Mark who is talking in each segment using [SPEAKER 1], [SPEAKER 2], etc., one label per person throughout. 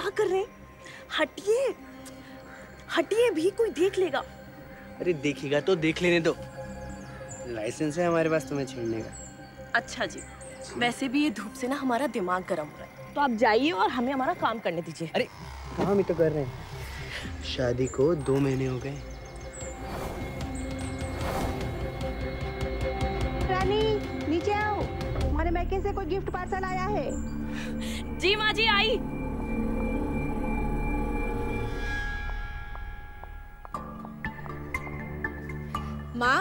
[SPEAKER 1] क्या कर रहे हैं? हटिए हटिए, भी कोई देख लेगा।
[SPEAKER 2] अरे देखेगा तो देख लेने दो, लाइसेंस है हमारे पास तुम्हें छेड़ने का।
[SPEAKER 1] अच्छा जी, वैसे भी ये धूप से ना हमारा दिमाग गर्म हो रहा है, तो आप जाइए और हमें हमारा काम करने दीजिए।
[SPEAKER 2] अरे काम ही तो कर रहे हैं, शादी को 2 महीने हो गए।
[SPEAKER 3] रानी नीचे आओ, हमारे मैके से कोई गिफ्ट पार्सल आया है।
[SPEAKER 1] जी माँ जी, आई।
[SPEAKER 4] माँ,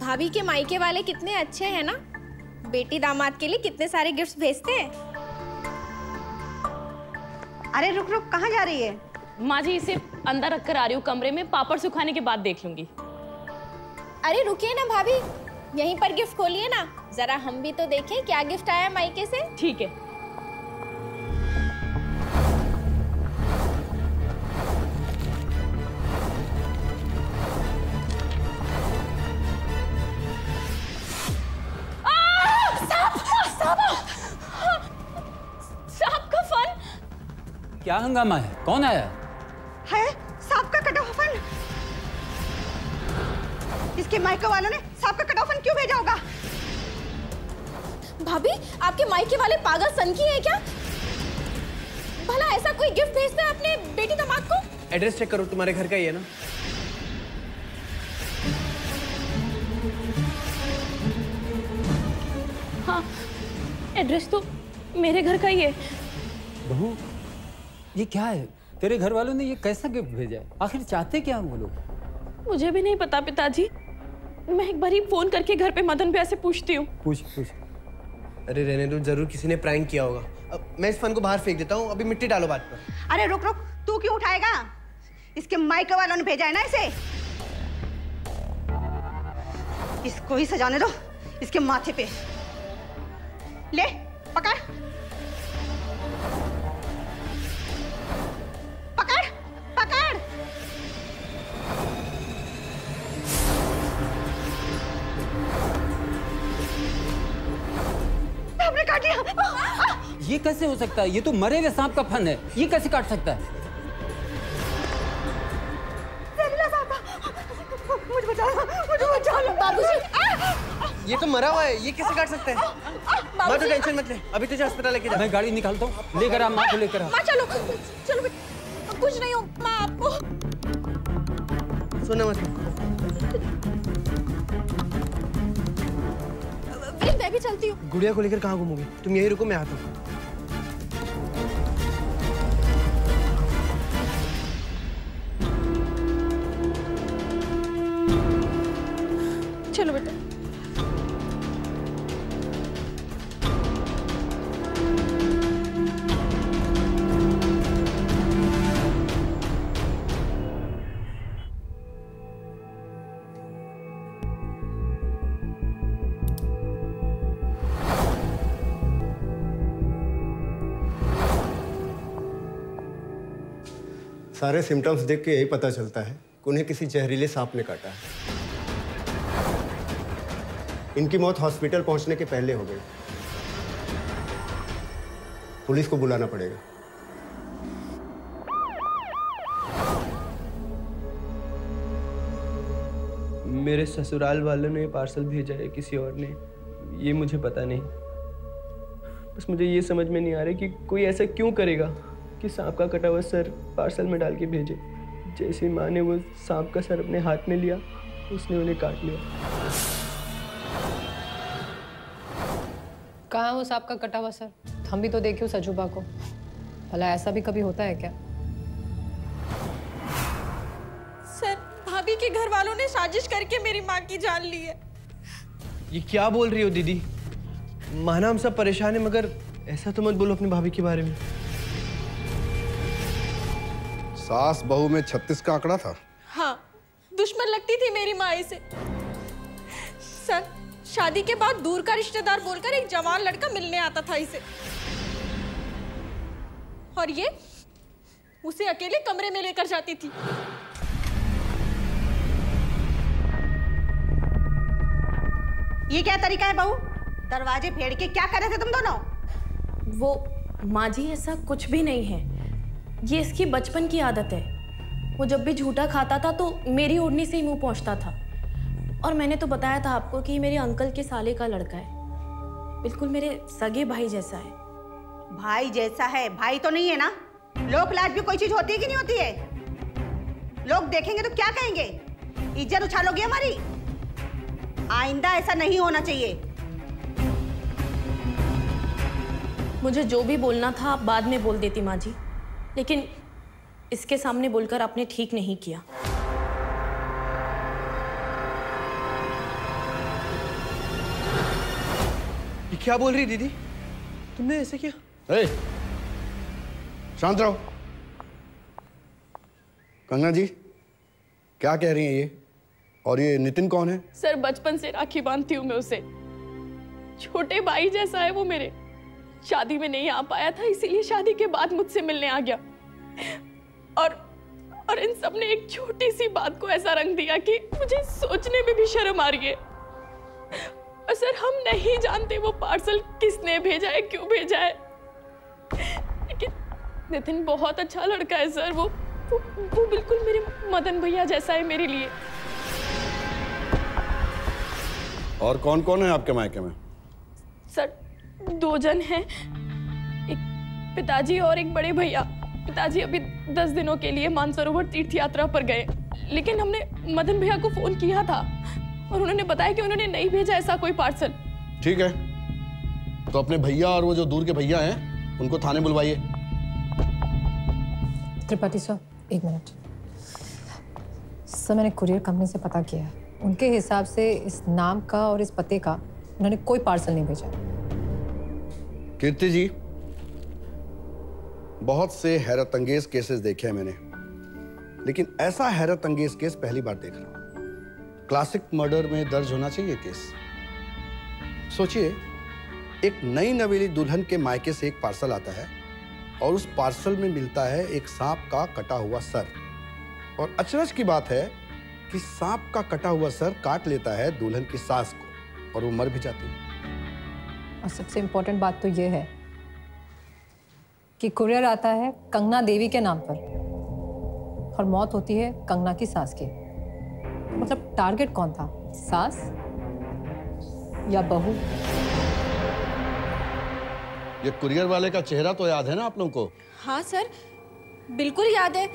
[SPEAKER 4] भाभी के मायके वाले कितने अच्छे हैं ना, बेटी दामाद के लिए कितने सारे गिफ्ट्स भेजते हैं।
[SPEAKER 3] अरे रुक रुक, कहाँ जा रही है?
[SPEAKER 5] माँ जी, इसे अंदर रख कर आ रही हूँ कमरे में, पापड़ सुखाने के बाद देख लूंगी।
[SPEAKER 4] अरे रुकिए ना भाभी, यहीं पर गिफ्ट खोलिए ना, जरा हम भी तो देखें क्या गिफ्ट आया मायके से।
[SPEAKER 5] ठीक है।
[SPEAKER 6] क्या हंगामा है? कौन आया?
[SPEAKER 3] है सांप का कटा हुआ फन। इसके मायके वालों ने सांप का कटा हुआ फन क्यों भेजा होगा?
[SPEAKER 4] भाभी, आपके मायके वाले पागल सनकी है क्या? भला ऐसा कोई गिफ्ट भेजता है अपने बेटी दामाद को?
[SPEAKER 2] एड्रेस चेक करो, तुम्हारे घर का ही है ना?
[SPEAKER 5] हाँ, एड्रेस तो मेरे घर का ही है।
[SPEAKER 6] बहू, ये क्या है? तेरे घर वालों ने ये कैसा गिफ्ट भेजा है? आखिर चाहते क्या वो लोग?
[SPEAKER 5] मुझे भी नहीं पता पिताजी, मैं एक बार ही फोन करके घर पे मदन भैया से पूछती हूँ।
[SPEAKER 6] पूछ।
[SPEAKER 2] अरे रहने दो, जरूर किसी ने प्रैंक किया होगा। अब मैं इस फन को बाहर फेंक देता हूँ, अभी मिट्टी डालो बात पर।
[SPEAKER 3] अरे रुक रुक, तू क्यों उठाएगा? इसके मायके वालों ने भेजा है ना इसे। इसको ही सजाने दो, इसके माथे पे। ले पकड़ पकड़ पकड़। आपने काट लिया।
[SPEAKER 6] ये कैसे हो सकता है? ये तो मरे हुए सांप का फन है, ये कैसे काट सकता है?
[SPEAKER 3] मुझे बचा लो बाबूजी।
[SPEAKER 2] ये तो मरा हुआ है, ये कैसे काट सकता है? माँ तो टेंशन मत ले, अभी तुझे अस्पताल लेके जा।
[SPEAKER 6] मैं गाड़ी निकालता हूँ, लेकर आ माँ को, लेकर आ।
[SPEAKER 4] माँ चलो चलो, कुछ नहीं हो माँ आपको।
[SPEAKER 2] सुना मत।
[SPEAKER 4] मैं भी चलती हूँ।
[SPEAKER 2] गुड़िया को लेकर कहाँ घूमोगे? तुम यही रुको, मैं आता हूँ।
[SPEAKER 4] चलो बेटा।
[SPEAKER 7] सारे सिम्टम्स देख के यही पता चलता है कि उन्हें किसी जहरीले सांप ने काटा है। इनकी मौत हॉस्पिटल पहुंचने के पहले हो गई। पुलिस को बुलाना पड़ेगा।
[SPEAKER 2] मेरे ससुराल वालों ने पार्सल भेजा है किसी और ने, ये मुझे पता नहीं। बस मुझे ये समझ में नहीं आ रहा कि कोई ऐसा क्यों करेगा कि सांप का कटा हुआ सर पार्सल में डाल के भेजे। जैसे माँ ने वो सांप का सर अपने हाथ में लिया, उसने उन्हें काट लिया।
[SPEAKER 8] कहाँ वो सांप का कटा हुआ सर? हम भी तो देखे उस अजूबा को। भला ऐसा भी कभी होता है क्या?
[SPEAKER 4] सर, भाभी के घर वालों ने साजिश करके मेरी माँ की जान ली है।
[SPEAKER 2] ये क्या बोल रही हो दीदी? माना हम सब परेशान हैं, मगर ऐसा तो मत बोलो अपनी भाभी के बारे में।
[SPEAKER 9] सास बहू में 36 का आंकड़ा था।
[SPEAKER 4] हाँ, दुश्मन लगती थी मेरी माँ इसे। सर, शादी के बाद दूर का रिश्तेदार बोलकर एक जवान लड़का मिलने आता था इसे, और ये उसे अकेले कमरे में लेकर जाती थी।
[SPEAKER 3] ये क्या तरीका है बहू? दरवाजे फेड़ के क्या कर रहे थे तुम दोनों?
[SPEAKER 1] वो माँ जी, ऐसा कुछ भी नहीं है।
[SPEAKER 5] ये इसकी बचपन की आदत है। वो जब भी झूठा खाता था तो मेरी ओढ़नी से ही मुंह पहुंचता था। और मैंने तो बताया था आपको कि मेरे अंकल के साले का लड़का है, बिल्कुल मेरे सगे भाई जैसा है।
[SPEAKER 3] भाई जैसा है, भाई तो नहीं है ना? लोक लाज भी कोई चीज होती है कि नहीं होती है? लोग देखेंगे तो क्या कहेंगे? इज्जत उछालोगे हमारी? आइंदा ऐसा नहीं होना चाहिए।
[SPEAKER 5] मुझे जो भी बोलना था आप बाद में बोल देती माँ जी, लेकिन इसके सामने बोलकर आपने ठीक नहीं किया।
[SPEAKER 2] ये क्या बोल रही दीदी? तुमने ऐसे किया?
[SPEAKER 9] ए, शांत रहो। कंगना जी, क्या कह रही हैं ये? और ये नितिन कौन है?
[SPEAKER 5] सर बचपन से राखी बांधती हूँ मैं उसे, छोटे भाई जैसा है वो मेरे। शादी में नहीं आ पाया था, इसीलिए शादी के बाद मुझसे मिलने आ गया। और इन सब ने एक छोटी सी बात को ऐसा रंग दिया कि मुझे सोचने में भी शर्म आ रही है। और सर हम नहीं जानते वो पार्सल किसने भेजा है, क्यों भेजा है, लेकिन नितिन बहुत अच्छा लड़का है सर। वो बिल्कुल मेरे मदन भैया जैसा है मेरे लिए।
[SPEAKER 9] और कौन कौन है आपके मायके में?
[SPEAKER 5] सर 2 जन हैं, एक पिताजी और एक बड़े भैया। पिताजी अभी 10 दिनों के लिए मानसरोवर तीर्थ यात्रा पर गए, लेकिन हमने मदन भैया को फोन किया था और उन्होंने बताया कि उन्होंने नहीं भेजा ऐसा कोई पार्सल।
[SPEAKER 9] ठीक है, तो अपने भैया और वो जो दूर के भैया हैं उनको थाने बुलवाइए।
[SPEAKER 8] त्रिपाठी साहब, 1 मिनट। सर मैंने कुरियर कंपनी से पता किया है, उनके हिसाब से इस नाम का और इस पते का उन्होंने कोई पार्सल नहीं भेजा।
[SPEAKER 9] कीर्ति जी, बहुत से हैरत अंगेज केसेस देखे हैं मैंने, लेकिन ऐसा हैरत अंगेज केस पहली बार देख रहा हूं। क्लासिक मर्डर में दर्ज होना चाहिए केस। सोचिए, एक नई नवेली दुल्हन के मायके से एक पार्सल आता है और उस पार्सल में मिलता है एक सांप का कटा हुआ सर। और अचरज की बात है कि सांप का कटा हुआ सर काट लेता है दुल्हन की सास को और वो मर भी जाती है।
[SPEAKER 8] और सबसे इम्पोर्टेंट बात तो ये है कि कुरियर आता है कंगना देवी के नाम पर और मौत होती है कंगना की सास की। मतलब टारगेट कौन था, सास या बहू?
[SPEAKER 9] ये कुरियर वाले का चेहरा तो याद है ना आप लोगों को?
[SPEAKER 4] हाँ सर, बिल्कुल याद है।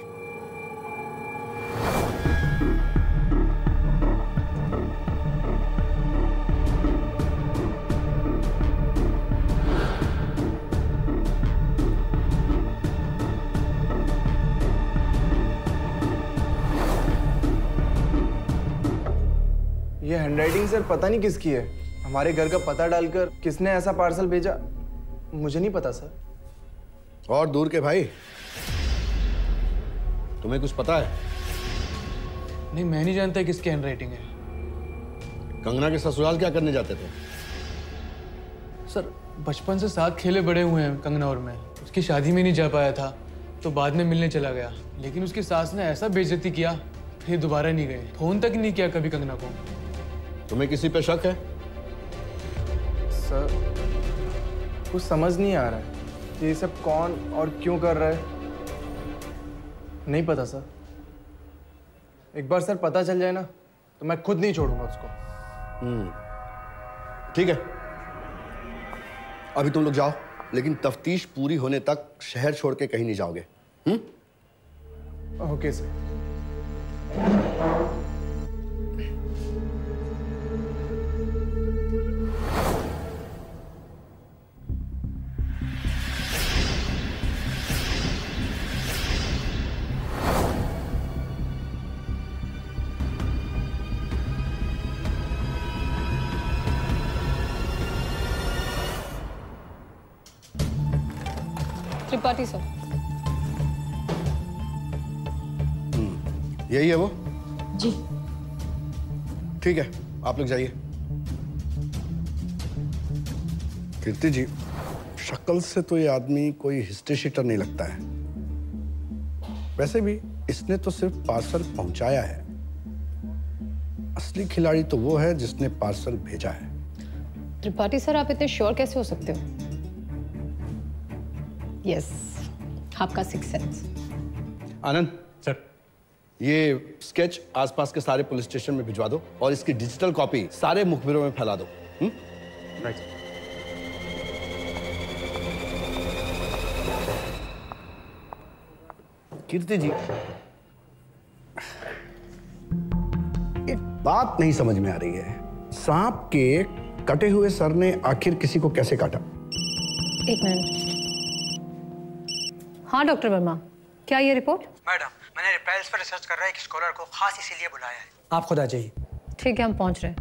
[SPEAKER 2] ये हैंडराइटिंग सर पता नहीं किसकी है। हमारे घर का पता डालकर किसने ऐसा पार्सल भेजा मुझे नहीं पता सर।
[SPEAKER 9] और दूर के भाई, तुम्हें कुछ पता है?
[SPEAKER 2] नहीं, मैं नहीं जानता किसकी हैंडराइटिंग है।
[SPEAKER 9] कंगना के ससुराल क्या करने जाते थे?
[SPEAKER 2] सर बचपन से साथ खेले बड़े हुए हैं कंगना और मैं। उसकी शादी में नहीं जा पाया था तो बाद में मिलने चला गया, लेकिन उसकी सास ने ऐसा बेइज्जती किया फिर दोबारा नहीं गए, फोन तक नहीं किया कभी कंगना को।
[SPEAKER 9] तुम्हें किसी पे शक है?
[SPEAKER 2] सर कुछ समझ नहीं आ रहा है, ये सब कौन और क्यों कर रहा है नहीं पता सर। एक बार सर पता चल जाए ना तो मैं खुद नहीं छोड़ूंगा उसको।
[SPEAKER 9] ठीक है, अभी तुम लोग जाओ, लेकिन तफ्तीश पूरी होने तक शहर छोड़ के कहीं नहीं जाओगे।
[SPEAKER 2] Okay sir.
[SPEAKER 8] त्रिपाठी सर,
[SPEAKER 9] यही है वो?
[SPEAKER 5] जी।
[SPEAKER 9] ठीक है, आप लोग जाइए। कीर्ति जी, शक्ल से तो ये आदमी कोई हिस्ट्री शीटर नहीं लगता है। वैसे भी इसने तो सिर्फ पार्सल पहुंचाया है। असली खिलाड़ी तो वो है जिसने पार्सल भेजा है।
[SPEAKER 8] त्रिपाठी सर, आप इतने श्योर कैसे हो सकते हो? यस, आपका सिक्स सेंस।
[SPEAKER 9] आनंद सर, ये स्केच आसपास के सारे पुलिस स्टेशन में भिजवा दो और इसकी डिजिटल कॉपी सारे मुखबिरों में फैला दो।
[SPEAKER 6] राइट।
[SPEAKER 9] कीर्ति जी, एक बात नहीं समझ में आ रही है, सांप के कटे हुए सर ने आखिर किसी को कैसे काटा?
[SPEAKER 8] एक मिनट। हाँ डॉक्टर वर्मा, क्या ये रिपोर्ट?
[SPEAKER 10] मैडम, मैंने रिपेल्स पर रिसर्च कर रहा है एक स्कॉलर को खास इसीलिए बुलाया है। आप खुद आ जाइए।
[SPEAKER 8] ठीक है, हम पहुंच रहे हैं।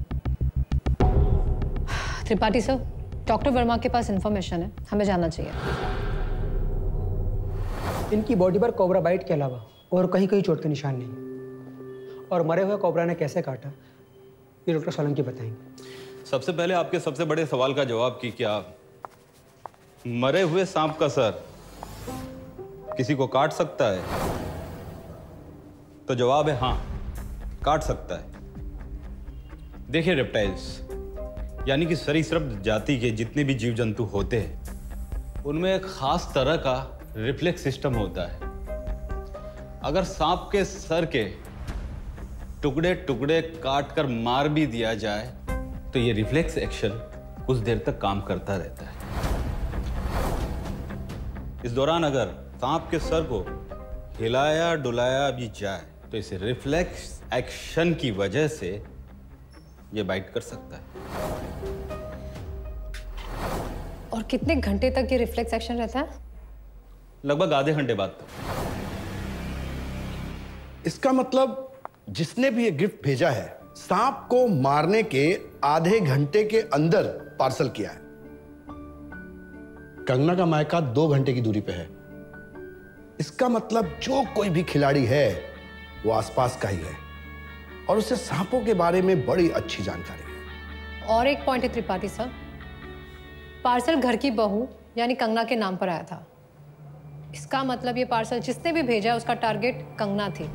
[SPEAKER 8] त्रिपाठी सर, डॉक्टर वर्मा के पास इंफॉर्मेशन है, हमें जानना चाहिए।
[SPEAKER 10] इनकी बॉडी पर कोबरा बाइट के अलावा और कहीं कहीं चोट के निशान नहीं, और मरे हुए कोबरा ने कैसे काटा ये डॉक्टर सोलंकी बताएंगे।
[SPEAKER 11] सबसे पहले आपके सबसे बड़े सवाल का जवाब कि क्या मरे हुए सांप का सर किसी को काट सकता है? तो जवाब है हाँ, काट सकता है। देखिए रेप्टाइल्स यानी कि सरीसृप जाति के जितने भी जीव जंतु होते हैं उनमें एक खास तरह का रिफ्लेक्स सिस्टम होता है। अगर सांप के सर के टुकड़े टुकड़े काट कर मार भी दिया जाए तो ये रिफ्लेक्स एक्शन कुछ देर तक काम करता रहता है। इस दौरान अगर सांप के सर को हिलाया डुलाया भी जाए तो इस रिफ्लेक्स एक्शन की वजह से ये बाइट कर सकता है।
[SPEAKER 8] और कितने घंटे तक ये रिफ्लेक्स एक्शन रहता है?
[SPEAKER 11] लगभग आधे घंटे बाद तक।
[SPEAKER 9] इसका मतलब जिसने भी ये गिफ्ट भेजा है सांप को मारने के आधे घंटे के अंदर पार्सल किया है। कंगना का मायका 2 घंटे की दूरी पे है। इसका मतलब जो कोई भी खिलाड़ी है वो आसपास का ही है और उसे सांपों के बारे में बड़ी अच्छी जानकारी है।
[SPEAKER 8] और एक पॉइंट है त्रिपाठी सर, पार्सल घर की बहू यानी कंगना के नाम पर आया था। इसका मतलब ये पार्सल जिसने भी भेजा उसका टारगेट कंगना थी,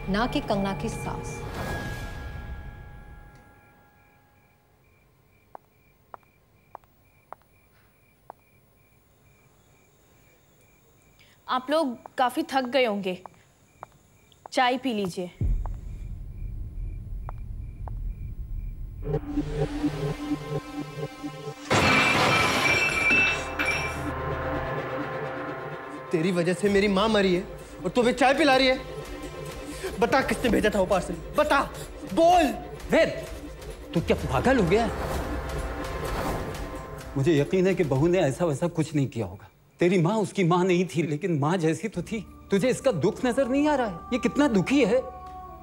[SPEAKER 8] ना कि कंगना की सास।
[SPEAKER 1] आप लोग काफी थक गए होंगे, चाय पी लीजिए।
[SPEAKER 2] तेरी वजह से मेरी माँ मरी है और तू अभी चाय पिला रही है। बता किसने भेजा था वो पार्सल, बता, बोल।
[SPEAKER 6] वेद, तू क्या पागल हो गया? मुझे यकीन है कि बहू ने ऐसा वैसा कुछ नहीं किया होगा। तेरी माँ उसकी माँ नहीं थी, लेकिन माँ जैसी तो थी। तुझे इसका दुख नजर नहीं आ रहा है? ये कितना दुखी है,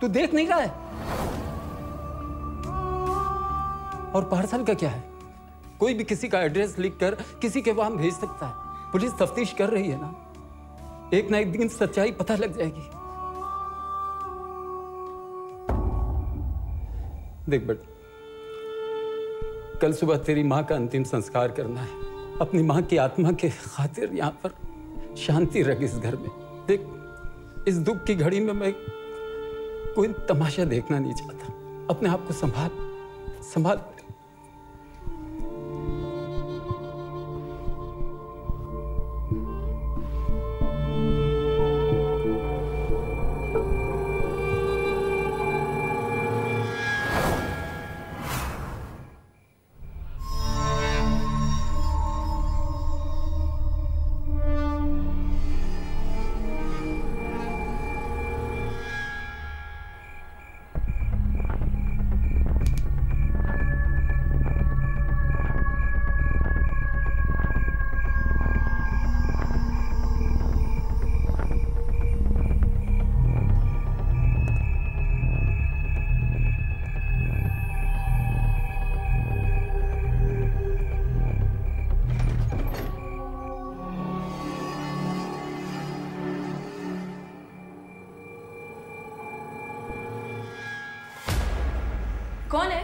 [SPEAKER 6] तू देख नहीं रहा है? और पार्सल का क्या है? कोई भी किसी का एड्रेस लिख कर किसी के वहां भेज सकता है। पुलिस तफ्तीश कर रही है ना एक दिन सच्चाई पता लग जाएगी। देख बेटा, कल सुबह तेरी माँ का अंतिम संस्कार करना है। अपनी माँ की आत्मा के खातिर यहाँ पर शांति रख इस घर में। देख, इस दुख की घड़ी में मैं कोई तमाशा देखना नहीं चाहता। अपने आप को संभाल संभाल।
[SPEAKER 1] कौन है?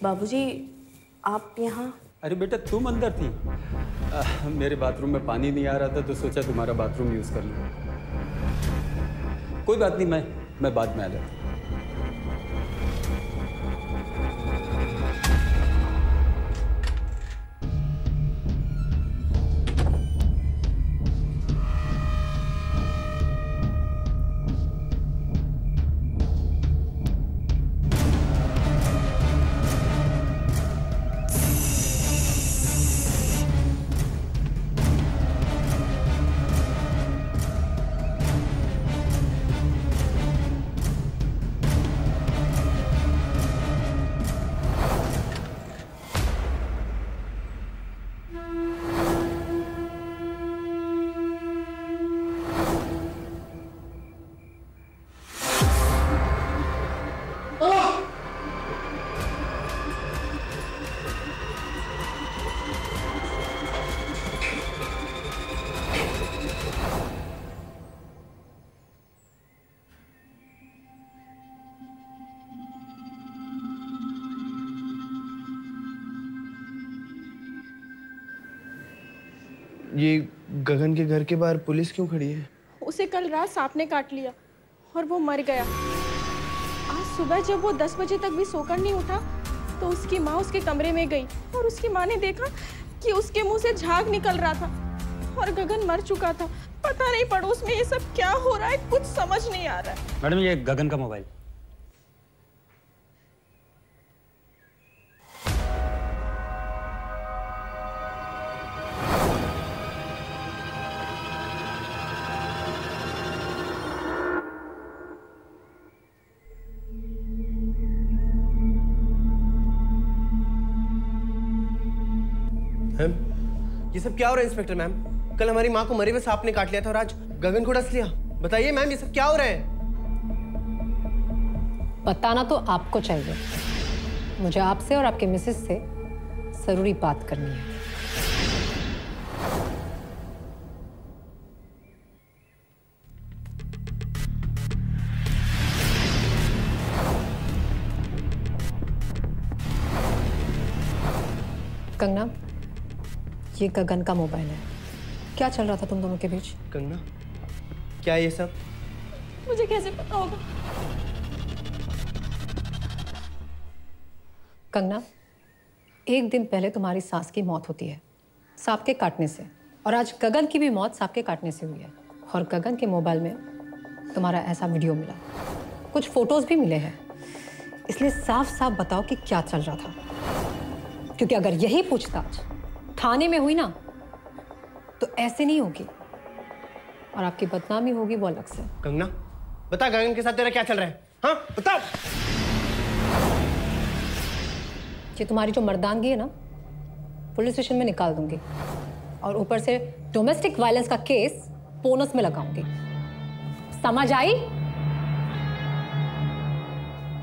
[SPEAKER 1] बाबूजी, आप यहाँ?
[SPEAKER 6] अरे बेटा, तुम अंदर थी। मेरे बाथरूम में पानी नहीं आ रहा था तो सोचा तुम्हारा बाथरूम यूज कर लूं। कोई बात नहीं, मैं बाद में आ जाता हूँ।
[SPEAKER 2] ये गगन के घर के बाहर पुलिस क्यों खड़ी है?
[SPEAKER 4] उसे कल रात सांप ने काट लिया और वो मर गया। आज सुबह जब वो 10 बजे तक भी सोकर नहीं उठा तो उसकी माँ उसके कमरे में गई और उसकी माँ ने देखा कि उसके मुंह से झाग निकल रहा था और गगन मर चुका था। पता नहीं पड़ोस में ये सब क्या हो रहा है, कुछ समझ नहीं आ रहा है।
[SPEAKER 12] मैडम ये गगन का मोबाइल।
[SPEAKER 2] ये सब क्या हो रहा है इंस्पेक्टर मैम? कल हमारी माँ को मरे हुए सांप ने काट लिया था और आज गगन को डस लिया। बताइए मैम, ये सब क्या हो रहा है?
[SPEAKER 8] बताना तो आपको चाहिए। मुझे आपसे और आपके मिसेस से जरूरी बात करनी है। कंगना, ये गगन का मोबाइल है। क्या चल रहा था तुम दोनों के बीच?
[SPEAKER 2] कंगना, क्या ये सब?
[SPEAKER 4] मुझे कैसे पता होगा?
[SPEAKER 8] कंगना, एक दिन पहले तुम्हारी सास की मौत होती है सांप के काटने से, और आज गगन की भी मौत सांप के काटने से हुई है। और गगन के मोबाइल में तुम्हारा ऐसा वीडियो मिला, कुछ फोटोज भी मिले हैं। इसलिए साफ साफ बताओ कि क्या चल रहा था, क्योंकि अगर यही पूछताछ थाने में हुई ना तो ऐसे नहीं होगी और आपकी बदनामी होगी वो अलग से।
[SPEAKER 2] कंगना, बता गगन के साथ तेरा क्या चल रहा है? हाँ बता।
[SPEAKER 8] ये तुम्हारी जो मर्दानगी है ना, पुलिस स्टेशन में निकाल दूंगी और ऊपर से डोमेस्टिक वायलेंस का केस बोनस में लगाऊंगी। समझ आई?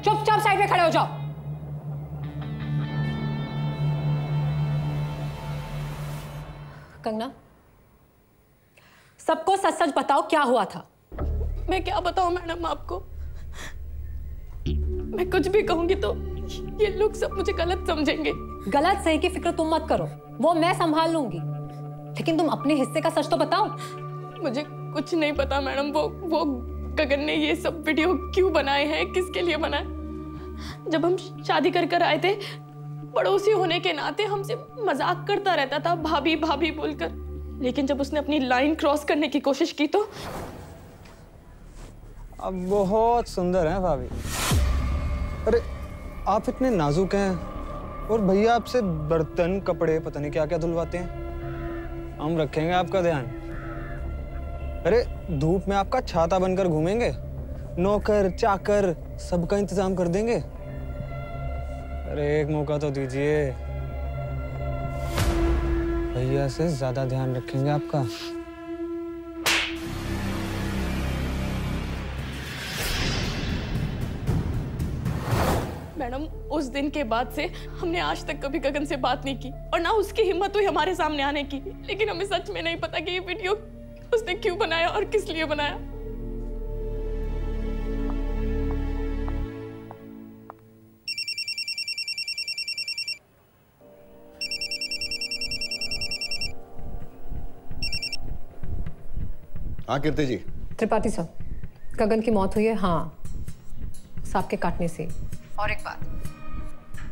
[SPEAKER 8] चुपचाप साइड में खड़े हो जाओ। कंगना, सबको सच सच बताओ क्या हुआ था।
[SPEAKER 5] मैं क्या बताऊं मैडम आपको? मैं कुछ भी कहूंगी तो ये लोग सब मुझे गलत समझेंगे।
[SPEAKER 8] गलत सही की फिक्र तुम मत करो, वो मैं संभाल लूंगी, लेकिन तुम अपने हिस्से का सच तो बताओ।
[SPEAKER 5] मुझे कुछ नहीं पता मैडम। वो गगन ने ये सब वीडियो क्यों बनाए हैं, किसके लिए बनाए? जब हम शादी कर आए थे, पड़ोसी होने के नाते हमसे मजाक करता रहता था, भाभी भाभी बोलकर। लेकिन जब उसने अपनी लाइन क्रॉस करने की कोशिश की तो
[SPEAKER 13] आप बहुत सुंदर हैं भाभी। अरे आप इतने नाजुक हैं और भैया आपसे बर्तन कपड़े पता नहीं क्या क्या धुलवाते हैं। हम रखेंगे आपका ध्यान। अरे धूप में आपका छाता बनकर घूमेंगे, नौकर चाकर सबका इंतजाम कर देंगे। अरे एक मौका तो दीजिए, भैया से ज्यादा ध्यान रखेंगे आपका।
[SPEAKER 5] मैडम, उस दिन के बाद से हमने आज तक कभी गगन से बात नहीं की और ना उसकी हिम्मत हुई हमारे सामने आने की। लेकिन हमें सच में नहीं पता कि ये वीडियो उसने क्यों बनाया और किस लिए बनाया।
[SPEAKER 9] हाँ कीर्ति जी।
[SPEAKER 8] त्रिपाठी साहब, गगन की मौत हुई है। हाँ, सांप के काटने से। और एक बात,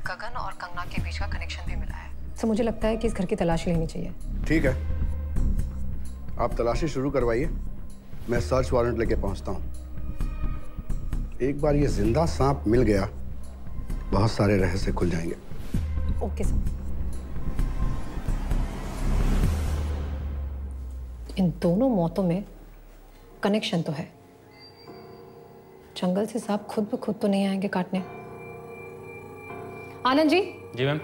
[SPEAKER 8] गगन और कंगना के बीच का कनेक्शन भी मिला है। तो मुझे लगता है कि इस घर की तलाशी लेनी चाहिए।
[SPEAKER 9] ठीक है, आप तलाशी शुरू करवाइए, मैं सर्च वारंट लेके पहुंचता हूँ। एक बार ये जिंदा सांप मिल गया, बहुत सारे रहस्य खुल जाएंगे।
[SPEAKER 8] Okay sir. इन दोनों मौतों में कनेक्शन तो है। जंगल से सांप खुद ब खुद तो नहीं आएंगे काटने। आनंद जी।
[SPEAKER 12] जी मैम।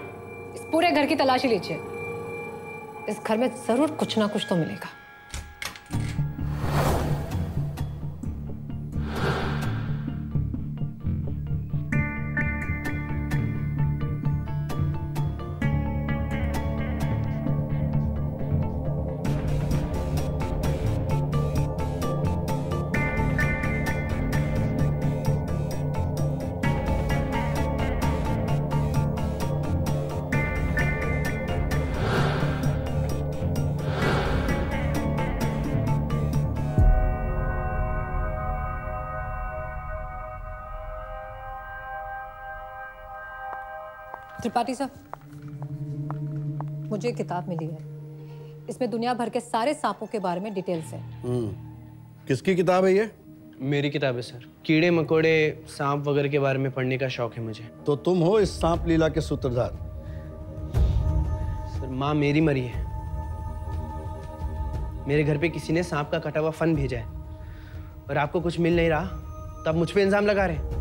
[SPEAKER 8] इस पूरे घर की तलाशी लीजिए। इस घर में जरूर कुछ ना कुछ तो मिलेगा। त्रिपाठी साहब, मुझे एक किताब मिली है। इसमें दुनिया भर के सारे सांपों के बारे में डिटेल्स है।
[SPEAKER 9] किसकी किताब है ये?
[SPEAKER 2] मेरी किताब है सर। कीड़े मकोड़े, सांप वगैरह के बारे में पढ़ने का शौक है मुझे।
[SPEAKER 9] तो तुम हो इस सांप लीला के सूत्रधार?
[SPEAKER 2] सर, माँ मेरी मरी है। मेरे घर पे किसी ने सांप का कटा हुआ फन भेजा है और आपको कुछ मिल नहीं रहा, तब मुझ पे इल्जाम लगा रहे।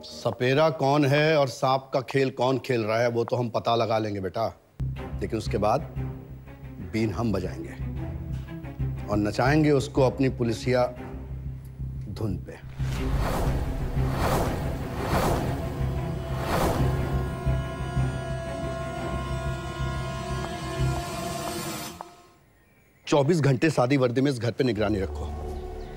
[SPEAKER 9] सपेरा कौन है और सांप का खेल कौन खेल रहा है वो तो हम पता लगा लेंगे बेटा, लेकिन उसके बाद बीन हम बजाएंगे और नचाएंगे उसको अपनी पुलिसिया धुन पे। चौबीस घंटे सादी वर्दी में इस घर पे निगरानी रखो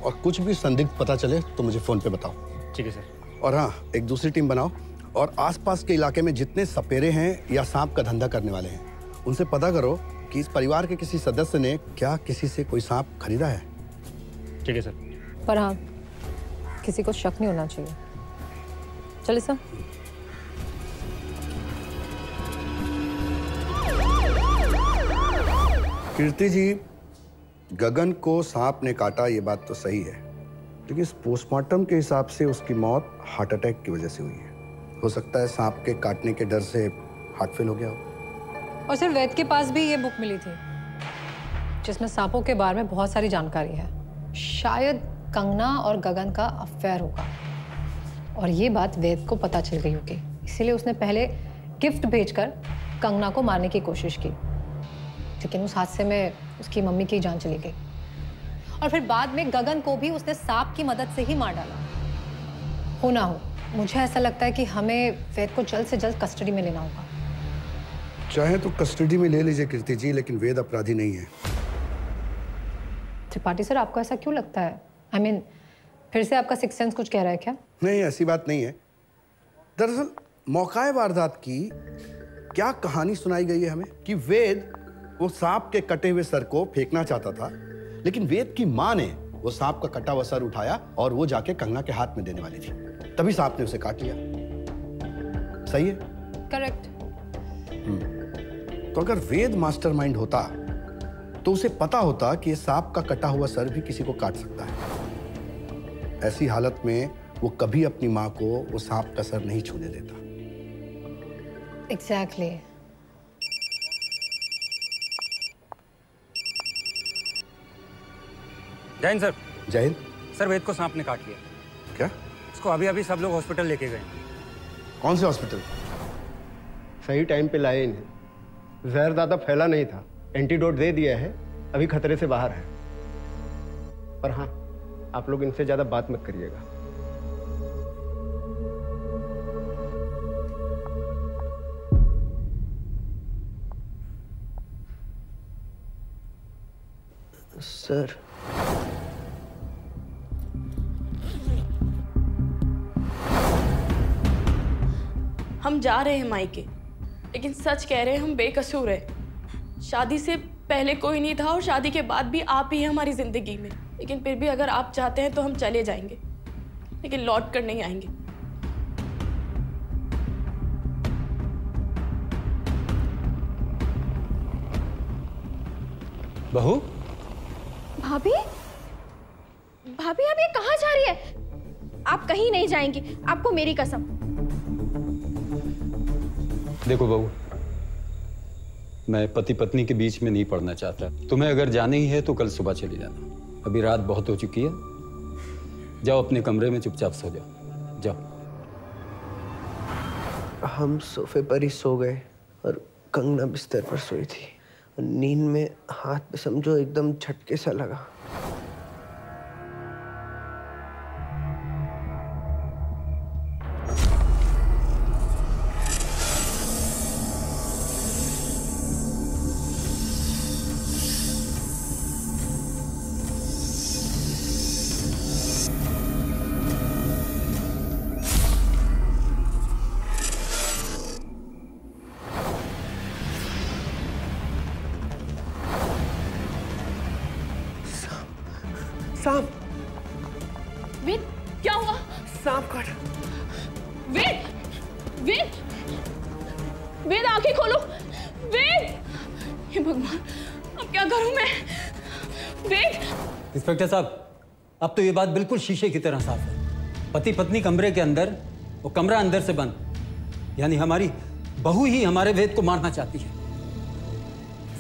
[SPEAKER 9] और कुछ भी संदिग्ध पता चले तो मुझे फोन पे बताओ।
[SPEAKER 12] ठीक है सर।
[SPEAKER 9] और हाँ, एक दूसरी टीम बनाओ और आसपास के इलाके में जितने सपेरे हैं या सांप का धंधा करने वाले हैं उनसे पता करो कि इस परिवार के किसी सदस्य ने क्या किसी से कोई सांप खरीदा है।
[SPEAKER 12] ठीक है सर।
[SPEAKER 8] पर हाँ, किसी को शक नहीं होना चाहिए। चलिए सर।
[SPEAKER 9] कीर्ति जी, गगन को सांप ने काटा ये बात तो सही है, लेकिन इस पोस्टमार्टम के हिसाब से उसकी मौत हार्ट अटैक की वजह से हुई है। हो सकता है सांप के काटने के डर से हार्ट फेल हो गया हो।
[SPEAKER 8] और सिर्फ वैद के पास भी ये बुक मिली थी जिसमें सांपों के बारे में बहुत सारी जानकारी है। शायद कंगना और गगन का अफेयर होगा और ये बात वैद को पता चल गई होगी, इसीलिए उसने पहले गिफ्ट भेजकर कंगना को मारने की कोशिश की, लेकिन उस हादसे में उसकी मम्मी की जान चली गई और फिर बाद में गगन को भी उसने सांप की मदद से ही मार डाला। हो ना हो, मुझे ऐसा लगता है कि हमें वेद को जल्द से जल्द कस्टडी में लेना होगा।
[SPEAKER 9] चाहे तो कस्टडी में ले लीजिए कीर्ति जी, लेकिन वेद अपराधी नहीं है।
[SPEAKER 8] त्रिपाठी सर, आपको ऐसा क्यों लगता है? I mean, फिर से आपका सिक्स सेंस कुछ कह रहा है क्या?
[SPEAKER 9] नहीं, ऐसी बात नहीं है। दरअसल मौकाए वारदात की क्या कहानी सुनाई गई है हमें कि वेद वो सांप के कटे हुए सर को फेंकना चाहता था, लेकिन वेद की माँ ने वो सांप का कटा हुआ सर उठाया और वो जाके कंगना के हाथ में देने वाली थी, तभी सांप ने उसे काट लिया। सही है?
[SPEAKER 8] करेक्ट।
[SPEAKER 9] तो अगर वेद मास्टरमाइंड होता तो उसे पता होता कि ये सांप का कटा हुआ सर भी किसी को काट सकता है। ऐसी हालत में वो कभी अपनी माँ को वो सांप का सर नहीं छूने देता।
[SPEAKER 8] एग्जैक्टली।
[SPEAKER 12] जय हिंद सर।
[SPEAKER 9] जय हिंद।
[SPEAKER 12] सर, वेद को सांप ने काट लिया।
[SPEAKER 9] क्या?
[SPEAKER 12] इसको अभी अभी सब लोग हॉस्पिटल लेके गए।
[SPEAKER 9] कौन से हॉस्पिटल?
[SPEAKER 7] सही टाइम पे लाए इन्हें। जहर ज़्यादा फैला नहीं था, एंटीडोट दे दिया है, अभी खतरे से बाहर है। पर हाँ, आप लोग इनसे ज़्यादा बात मत करिएगा।
[SPEAKER 2] सर,
[SPEAKER 5] हम जा रहे हैं मायके, लेकिन सच कह रहे हैं हम बेकसूर हैं। शादी से पहले कोई नहीं था और शादी के बाद भी आप ही हैं हमारी जिंदगी में। लेकिन फिर भी अगर आप चाहते हैं तो हम चले जाएंगे, लेकिन लौट कर नहीं आएंगे।
[SPEAKER 6] बहू,
[SPEAKER 4] भाभी, भाभी आप ये कहाँ जा रही है? आप कहीं नहीं जाएंगी, आपको मेरी कसम।
[SPEAKER 6] देखो बहू, मैं पति पत्नी के बीच में नहीं पड़ना चाहता। तुम्हें अगर जाना ही है तो कल सुबह चली जाना। अभी रात बहुत हो चुकी है। जाओ अपने कमरे में चुपचाप सो जाओ, जाओ।
[SPEAKER 2] हम सोफे पर ही सो गए और कंगना बिस्तर पर सोई थी। नींद में हाथ पे समझो एकदम झटके सा लगा। सांप।
[SPEAKER 5] वेद, क्या हुआ?
[SPEAKER 2] सांप काटा।
[SPEAKER 5] वेद, वेद, वेद आंखें खोलो। वेद, हे भगवान, अब क्या करूं मैं? वेद।
[SPEAKER 6] इंस्पेक्टर साहब, अब तो ये बात बिल्कुल शीशे की तरह साफ है। पति पत्नी कमरे के अंदर, वो कमरा अंदर से बंद। यानी हमारी बहू ही हमारे वेद को मारना चाहती है।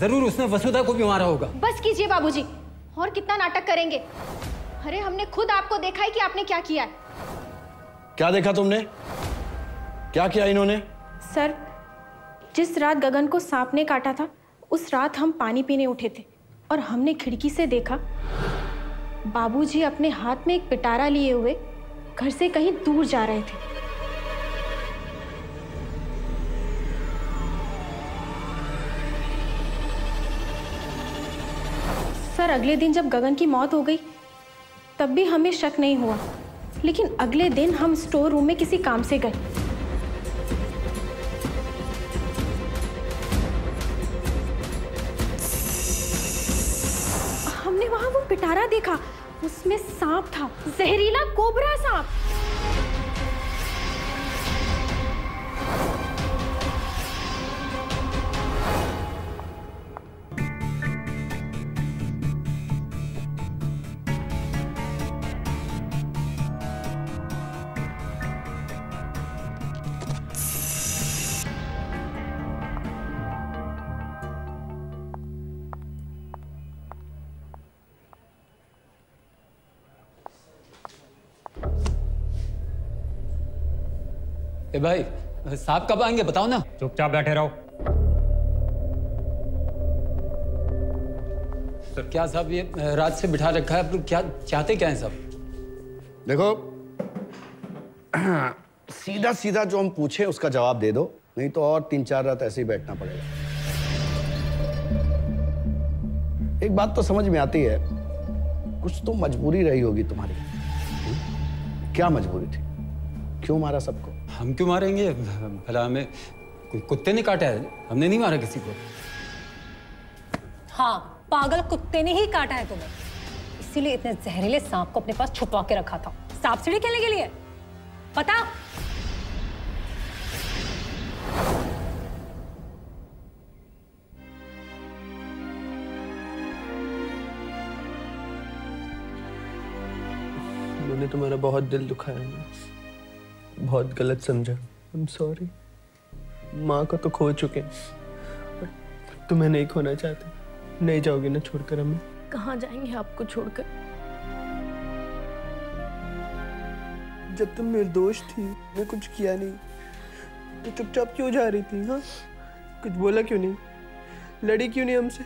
[SPEAKER 6] जरूर उसने वसुधा को भी मारा होगा।
[SPEAKER 4] बस कीजिए बाबूजी, और कितना नाटक करेंगे? अरे हमने खुद आपको देखा है कि आपने क्या किया है।
[SPEAKER 9] क्या देखा तुमने? क्या किया इन्होंने?
[SPEAKER 4] सर, जिस रात गगन को सांप ने काटा था, उस रात हम पानी पीने उठे थे और हमने खिड़की से देखा बाबूजी अपने हाथ में एक पिटारा लिए हुए घर से कहीं दूर जा रहे थे। सर, अगले दिन जब गगन की मौत हो गई तब भी हमें शक नहीं हुआ, लेकिन अगले दिन हम स्टोर रूम में किसी काम से गए। हमने वहां वो पिटारा देखा, उसमें सांप था, जहरीला कोबरा सांप।
[SPEAKER 6] ए भाई, साहब कब आएंगे बताओ ना।
[SPEAKER 12] चुपचाप बैठे रहो।
[SPEAKER 6] सर क्या साहब, ये रात से बिठा रखा है, आप लोग क्या चाहते क्या है सब?
[SPEAKER 9] देखो, सीधा सीधा जो हम पूछे उसका जवाब दे दो, नहीं तो और 3-4 रात ऐसे ही बैठना पड़ेगा। एक बात तो समझ में आती है, कुछ तो मजबूरी रही होगी तुम्हारी। क्या मजबूरी थी? क्यों मारा सबको?
[SPEAKER 6] हम क्यों मारेंगे? भला हमें कोई कुत्ते ने काटा है? हमने नहीं मारा किसी को।
[SPEAKER 8] हाँ, पागल कुत्ते ने ही काटा है तुम्हें, इसीलिए इतने जहरीले सांप को अपने पास छुपा के रखा था। सांप सीढ़ी खेलने के लिए? पता?
[SPEAKER 2] मैंने तुम्हारा बहुत दिल दुखाया, बहुत गलत समझा। I'm sorry। माँ को तो खो चुके हैं, तुम्हें नहीं खोना चाहते। नहीं जाओगे ना छोड़कर हमें?
[SPEAKER 5] कहाँ जाएंगे आपको छोड़कर?
[SPEAKER 2] जब तुम निर्दोष थी, मैं कुछ किया नहीं, तो चुपचाप क्यों जा रही थी? हाँ, कुछ बोला क्यों नहीं? लड़ी क्यों नहीं हमसे?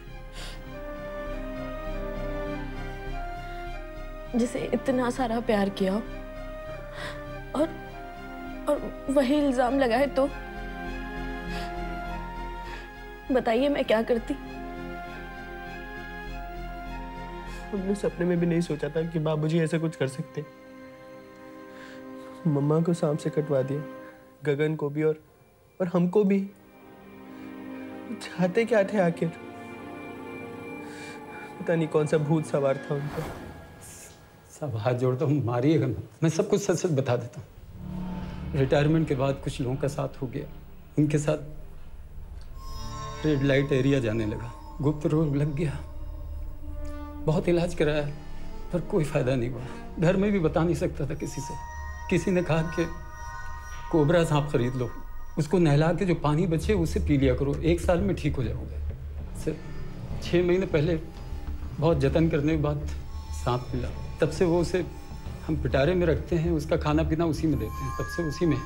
[SPEAKER 5] जिसे इतना सारा प्यार किया और वही इल्जाम लगाए तो बताइए मैं क्या करती?
[SPEAKER 2] हमने सपने में भी नहीं सोचा था कि बाबूजी ऐसा कुछ कर सकते। मम्मा को सांप से कटवा दिया, गगन को भी और हमको भी। चाहते क्या थे आखिर? पता नहीं कौन सा भूत सवार था उन पर।
[SPEAKER 6] सब हाथ जोड़ता हूँ, मारिएगा मत। मैं सब कुछ सच सच बता देता हूँ। रिटायरमेंट के बाद कुछ लोगों का साथ हो गया, उनके साथ रेड लाइट एरिया जाने लगा, गुप्त रोग लग गया, बहुत इलाज कराया पर कोई फायदा नहीं हुआ। घर में भी बता नहीं सकता था किसी से। किसी ने कहा कि कोबरा सांप खरीद लो, उसको नहला के जो पानी बचे उसे पी लिया करो, 1 साल में ठीक हो जाओगे। सिर्फ 6 महीने पहले बहुत जतन करने के बाद सांप मिला, तब से वो उसे हम पिटारे में रखते हैं, उसका खाना पीना उसी में देते हैं, तब से उसी में।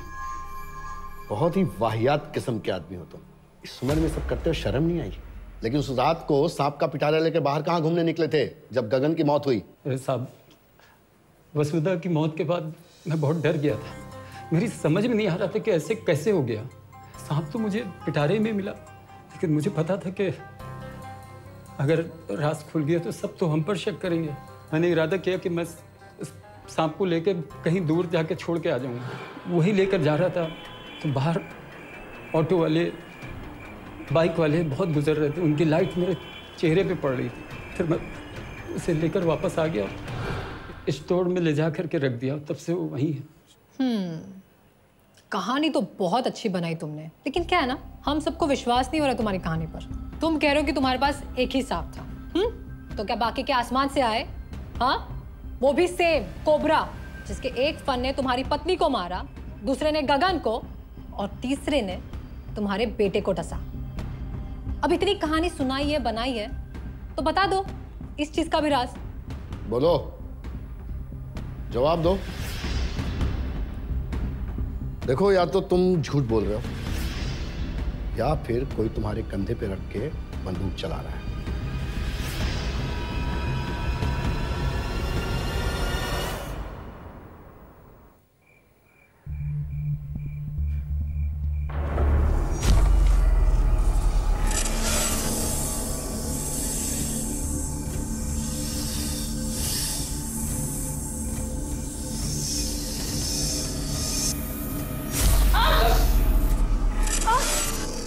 [SPEAKER 9] बहुत ही वाहियात किस्म के आदमी हो तुम। इस उम्र में सब करते हो, शर्म नहीं आई? लेकिन उस रात को सांप का पिटारा लेकर बाहर कहाँ घूमने निकले थे जब गगन की मौत हुई?
[SPEAKER 6] अरे साहब, वसुधा की मौत के बाद मैं बहुत डर गया था। मेरी समझ में नहीं आ रहा था कि ऐसे कैसे हो गया। सांप तो मुझे पिटारे में मिला, लेकिन मुझे पता था कि अगर राज खुल गया तो सब तो हम पर शक करेंगे। मैंने इरादा किया कि मैं सांप को लेकर कहीं दूर जाके छोड़ के आ जाऊंगा। वही लेकर जा रहा था तो बाहर ऑटो वाले, बाइक वाले बहुत गुजर रहे थे, उनकी लाइट मेरे चेहरे पे पड़ रही थी। फिर मैं उसे लेकर वापस आ गया, स्टोर में ले जा करके रख दिया, तब से वो वहीं है।
[SPEAKER 8] कहानी तो बहुत अच्छी बनाई तुमने, लेकिन क्या है ना, हम सबको विश्वास नहीं हो रहा तुम्हारी कहानी पर। तुम कह रहे हो कि तुम्हारे पास एक ही सांप था, तो क्या बाकी के आसमान से आए? हाँ, वो भी सेम कोबरा, जिसके एक फन ने तुम्हारी पत्नी को मारा, दूसरे ने गगन को और तीसरे ने तुम्हारे बेटे को डसा। अब इतनी कहानी सुनाई है, बनाई है, तो बता दो इस चीज का भी राज।
[SPEAKER 9] बोलो, जवाब दो। देखो, या तो तुम झूठ बोल रहे हो या फिर कोई तुम्हारे कंधे पे रख के बंदूक चला रहा है।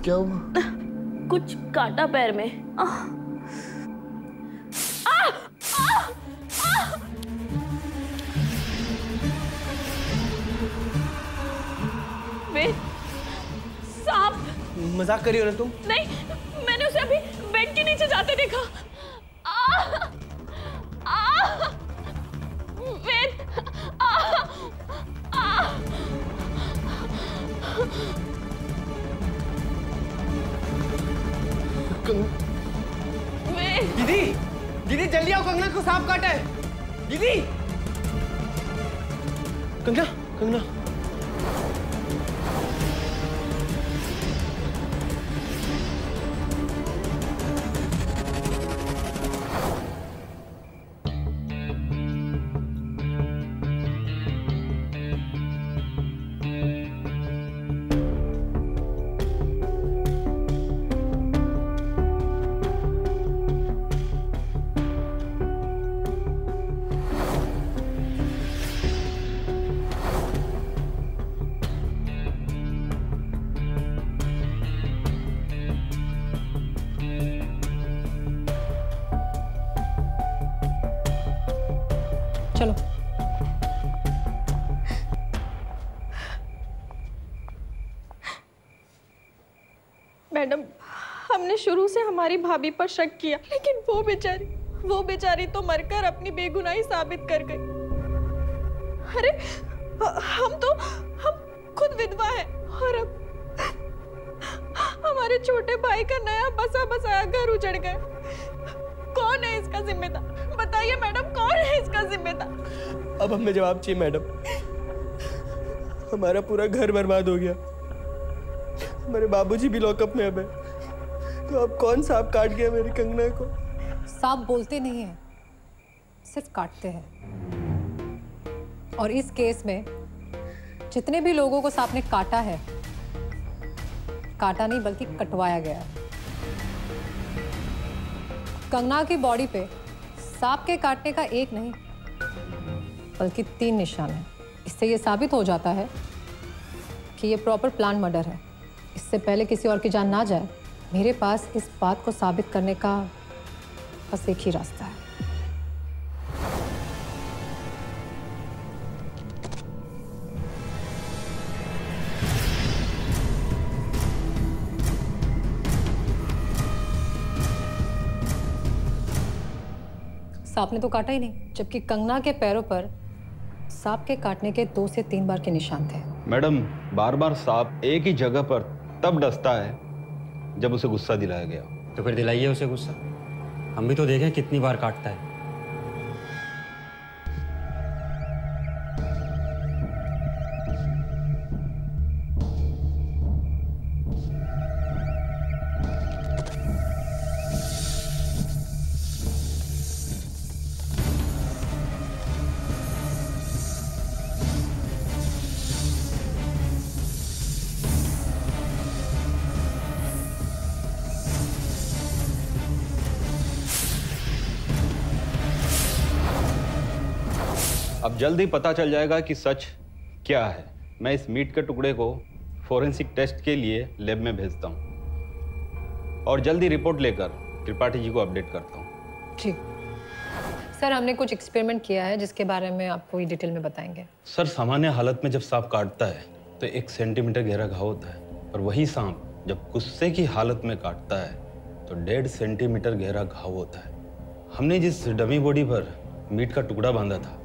[SPEAKER 9] क्या हुआ?
[SPEAKER 1] कुछ काटा पैर में। वे सांप।
[SPEAKER 2] मजाक करी हो ना तुम?
[SPEAKER 1] नहीं, मैंने उसे अभी बेड के नीचे जाते देखा। वेद,
[SPEAKER 2] दीदी, दीदी जल्दी आओ, कंगना को सांप काटा है। दीदी, कंगना, कंगना।
[SPEAKER 8] चलो।
[SPEAKER 4] मैडम, हमने शुरू से हमारी भाभी पर शक किया, लेकिन वो बेचारी तो मरकर अपनी बेगुनाही साबित कर गई। अरे हम खुद विधवा हैं और अब हमारे छोटे भाई का नया बसा बसाया घर उजड़ गया। कौन है इसका जिम्मेदार? बताइए मैडम, कौन है इसका जिम्मेदार?
[SPEAKER 2] अब हमें जवाब चाहिए मैडम। हमारा पूरा घर बर्बाद हो गया, हमारे बाबूजी भी लॉकअप में अब है, तो अब कौन सांप काट गया मेरी कंगना को?
[SPEAKER 8] सांप बोलते नहीं है, सिर्फ काटते हैं। और इस केस में जितने भी लोगों को सांप ने काटा है, काटा नहीं बल्कि कटवाया गया है। कंगना की बॉडी पे सांप के काटने का एक नहीं बल्कि 3 निशान है। इससे ये साबित हो जाता है कि ये प्रॉपर प्लान मर्डर है। इससे पहले किसी और की जान ना जाए, मेरे पास इस बात को साबित करने का बस एक ही रास्ता है। सांप ने तो काटा ही नहीं, जबकि कंगना के पैरों पर सांप के काटने के 2 से 3 बार के निशान थे।
[SPEAKER 11] मैडम, बार बार सांप एक ही जगह पर तब डसता है जब उसे गुस्सा दिलाया गया।
[SPEAKER 12] तो फिर दिलाइए उसे गुस्सा, हम भी तो देखें कितनी बार काटता है।
[SPEAKER 11] अब जल्द ही पता चल जाएगा कि सच क्या है। मैं इस मीट के टुकड़े को फोरेंसिक टेस्ट के लिए लैब में भेजता हूँ और जल्दी रिपोर्ट लेकर त्रिपाठी जी को अपडेट करता हूँ।
[SPEAKER 8] ठीक सर, हमने कुछ एक्सपेरिमेंट किया है जिसके बारे में आपको ये डिटेल में बताएंगे।
[SPEAKER 11] सर, सामान्य हालत में जब सांप काटता है तो 1 सेंटीमीटर गहरा घाव होता है, और वही सांप जब गुस्से की हालत में काटता है तो 1.5 सेंटीमीटर गहरा घाव होता है। हमने जिस डमी बॉडी पर मीट का टुकड़ा बांधा था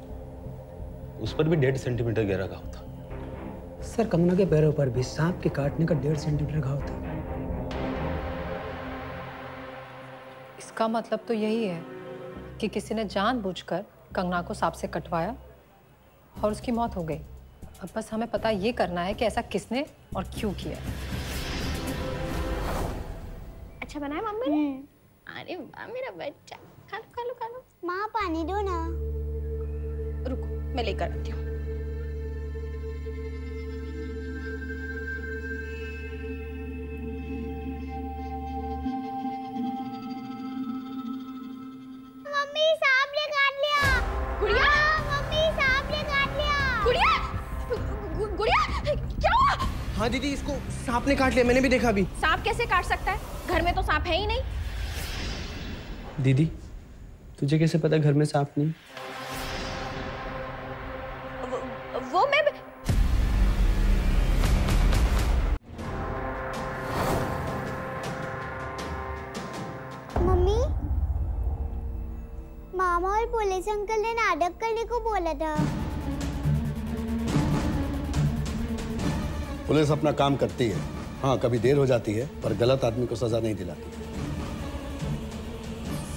[SPEAKER 11] उस पर भी 1.5 सेंटीमीटर गहरा घाव था।
[SPEAKER 10] सर, कंगना के पैरों पर भी सांप के काटने का 1.5 सेंटीमीटर घाव था।
[SPEAKER 8] इसका मतलब तो यही है कि किसी ने जानबूझकर कंगना को सांप से कटवाया और उसकी मौत हो गई। अब बस हमें पता ये करना है कि ऐसा किसने और क्यों किया।
[SPEAKER 1] अच्छा बनाया मम्मी ने? अरे वाह मेरा बच्चा, खा लो खा लो खा लो।
[SPEAKER 14] माँ पानी दो ना।
[SPEAKER 1] रुको मैं लेकर आती हूँ।
[SPEAKER 14] मम्मी सांप ने काट लिया।
[SPEAKER 1] गुड़िया,
[SPEAKER 14] मम्मी सांप ने काट लिया।
[SPEAKER 1] गुड़िया, गुड़िया क्या हुआ?
[SPEAKER 2] हाँ दीदी, इसको सांप ने काट लिया, मैंने भी देखा अभी।
[SPEAKER 1] सांप कैसे काट सकता है? घर में तो सांप है ही नहीं।
[SPEAKER 2] दीदी, तुझे कैसे पता घर में सांप नहीं?
[SPEAKER 1] वो मैं
[SPEAKER 14] मम्मी, मामा और पुलिस अंकल ने नाटक करने को बोला था।
[SPEAKER 9] पुलिस अपना काम करती है। हाँ, कभी देर हो जाती है, पर गलत आदमी को सजा नहीं दिलाती।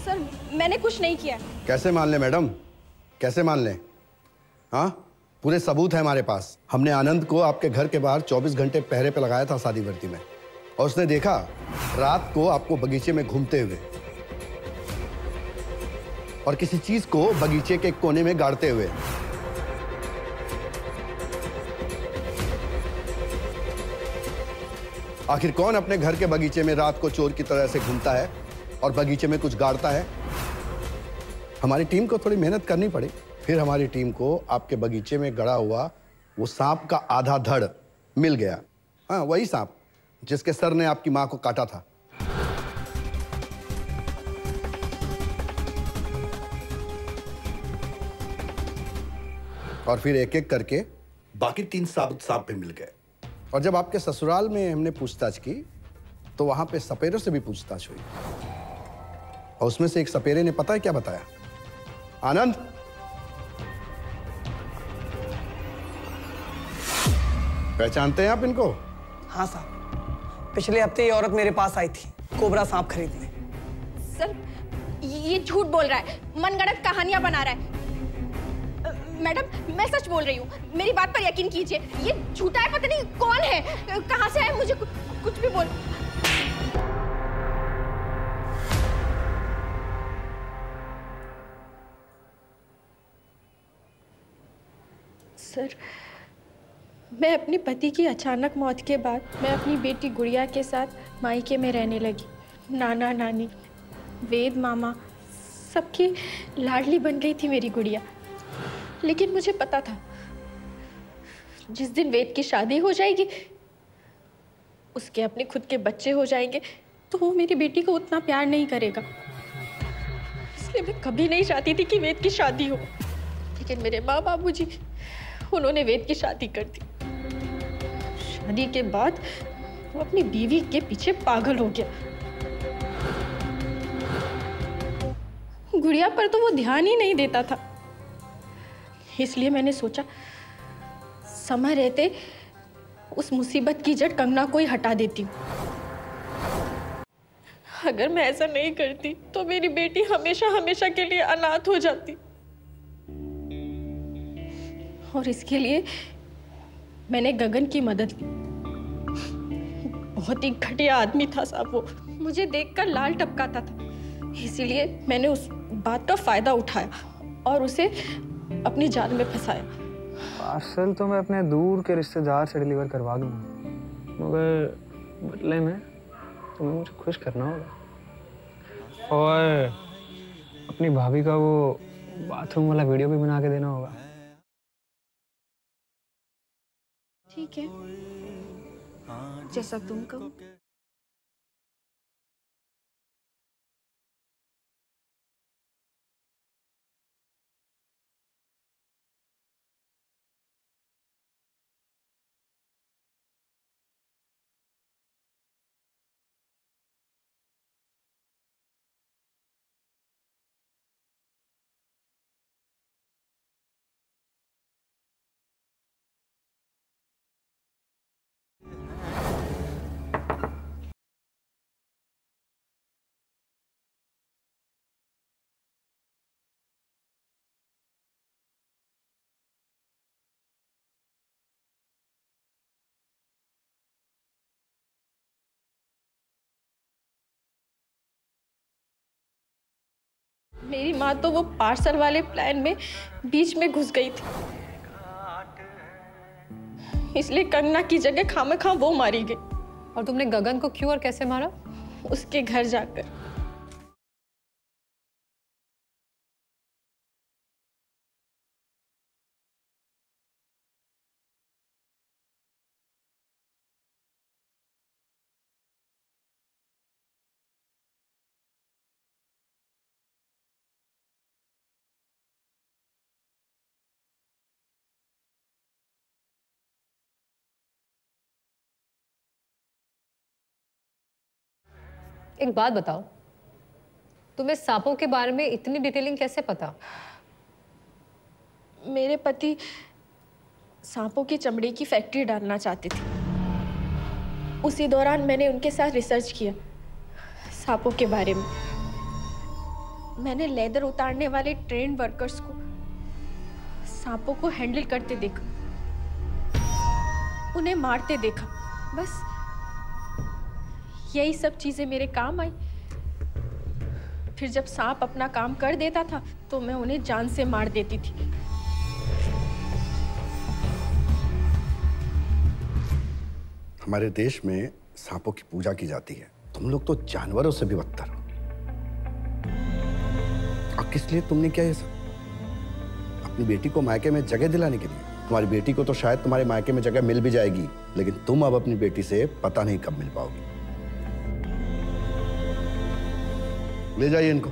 [SPEAKER 1] सर, मैंने कुछ नहीं किया।
[SPEAKER 9] कैसे मान ले मैडम, कैसे मान ले? हाँ, पूरे सबूत है हमारे पास। हमने आनंद को आपके घर के बाहर 24 घंटे पहरे पे लगाया था शादी वर्दी में, और उसने देखा रात को आपको बगीचे में घूमते हुए और किसी चीज को बगीचे के कोने में गाड़ते हुए। आखिर कौन अपने घर के बगीचे में रात को चोर की तरह से घूमता है और बगीचे में कुछ गाड़ता है? हमारी टीम को थोड़ी मेहनत करनी पड़ी, फिर हमारी टीम को आपके बगीचे में गड़ा हुआ वो सांप का आधा धड़ मिल गया। हाँ, वही सांप जिसके सर ने आपकी मां को काटा था। और फिर एक एक करके बाकी 3 साबुत सांप भी मिल गए। और जब आपके ससुराल में हमने पूछताछ की तो वहां पे सपेरों से भी पूछताछ हुई, और उसमें से एक सपेरे ने पता है क्या बताया? आनंद, पहचानते हैं आप इनको?
[SPEAKER 15] हाँ साहब, पिछले हफ्ते ये औरत मेरे पास आई थी कोबरा सांप खरीदने।
[SPEAKER 1] सर, ये झूठ बोल रहा है, मनगढ़ंत कहानियां बना रहा है। मैडम, मैं सच बोल रही हूँ, मेरी बात पर यकीन कीजिए। ये झूठा है, पता नहीं कौन है, कहाँ से है, मुझे कुछ भी बोल।
[SPEAKER 4] सर, मैं अपने पति की अचानक मौत के बाद मैं अपनी बेटी गुड़िया के साथ मायके में रहने लगी। नाना नानी, वेद मामा, सबकी लाडली बन गई थी मेरी गुड़िया। लेकिन मुझे पता था जिस दिन वेद की शादी हो जाएगी, उसके अपने खुद के बच्चे हो जाएंगे, तो वो मेरी बेटी को उतना प्यार नहीं करेगा।
[SPEAKER 5] इसलिए मैं कभी नहीं चाहती थी कि वेद की शादी हो, लेकिन मेरे माँ बाबूजी उन्होंने वेद की शादी कर दी। शादी के बाद वो अपनी बीवी के पीछे पागल हो गया। गुड़िया पर तो वो ध्यान ही नहीं देता था, इसलिए मैंने सोचा समय रहते उस मुसीबत की जड़ कंगना को ही हटा देती हूँ। अगर मैं ऐसा नहीं करती तो मेरी बेटी हमेशा हमेशा के लिए अनाथ हो जाती, और इसके लिए मैंने गगन की मदद ली। बहुत ही घटिया आदमी था साहब वो, मुझे देखकर लाल टपकाता था, इसीलिए मैंने उस बात का फायदा उठाया और उसे अपनी जाल में फंसाया।
[SPEAKER 13] पार्सल तो मैं अपने दूर के रिश्तेदार से डिलीवर करवा दूंगा, मगर बदले में तुम्हें मुझे खुश करना होगा और अपनी भाभी का वो बाथरूम वाला वीडियो भी बना के देना होगा।
[SPEAKER 5] ठीक है, जैसा तुम कहो। मेरी माँ तो वो पार्सल वाले प्लान में बीच में घुस गई थी, इसलिए कंगना की जगह खामखा वो मारी गई।
[SPEAKER 8] और तुमने गगन को क्यों और कैसे मारा?
[SPEAKER 5] उसके घर जाकर।
[SPEAKER 8] एक बात बताओ, तुम्हें सांपों के बारे में इतनी डिटेलिंग कैसे पता?
[SPEAKER 5] मेरे पति सांपों की चमड़ी की फैक्ट्री डालना चाहते थे। उसी दौरान मैंने उनके साथ रिसर्च किया सांपों के बारे में। मैंने लेदर उतारने वाले ट्रेन वर्कर्स को सांपों को हैंडल करते देखा, उन्हें मारते देखा। बस यही सब चीजें मेरे काम आई। फिर जब सांप अपना काम कर देता था तो मैं उन्हें जान से मार देती थी।
[SPEAKER 9] हमारे देश में सांपों की पूजा की जाती है, तुम लोग तो जानवरों से भी बदतर हो। और किस लिए तुमने किया ये सब? अपनी बेटी को मायके में जगह दिलाने के लिए। तुम्हारी बेटी को तो शायद तुम्हारे मायके में जगह मिल भी जाएगी, लेकिन तुम अब अपनी बेटी से पता नहीं कब मिल पाओगी। ले जाइए इनको।